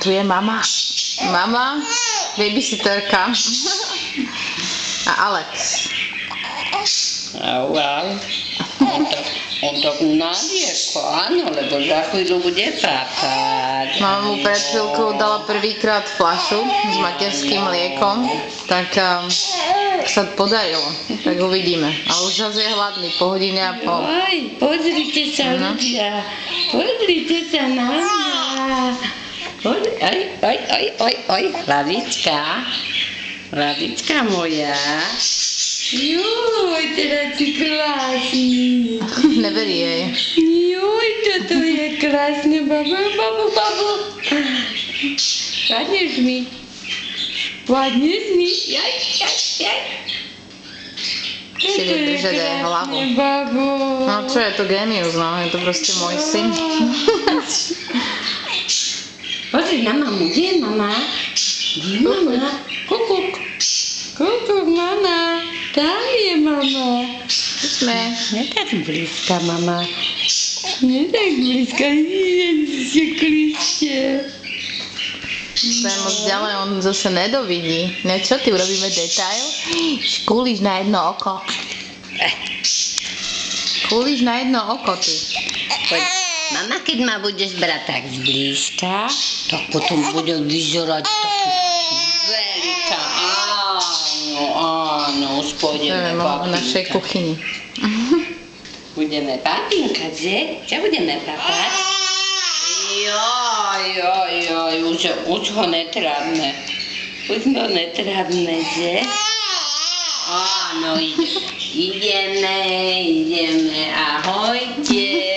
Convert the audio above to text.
Tu je mama. Mama, babysitterka. A Alex. Au. On to nalieko, áno, lebo za chvíľu bude papať. Mama mu pred chvíľkou dala prvýkrát fľašu s materským mliekom, tak sa podarilo, tak uvidíme. Ale už zase je hladný, po hodine a pol. Aj, pozrite sa ľudia, pozrite sa na mňa. Oj, hlavička moja. Juj, teraz si krásny. Neverí jej. Juj, toto je krásne, babu. Padneš mi. Jaj. Si vie držať aj hlavu. Babu. No čo je to génius, no, je to proste môj syn. Pozri na mamu, kde je mama? Kukuk, mama. Tam je mama. Sme. Nie tak blízka, mama. Nie tak blízka. Ježiši Kriste. To je moc ďalej, on zase nedovidí. Ne, čo ty, urobíme detail? Kúliš na jedno oko. Kúliš na jedno oko, ty. Poď. Mama, keď ma budeš brať tak zblízka, tak potom budem vyzerať taký veľká. Áno, už pôjdeme v našej kuchyni. Budeme papinkať, že? Čo budeme papať? Joj, už ho netrábme. Už ho netrábme, že? Áno, ideme, ahojte.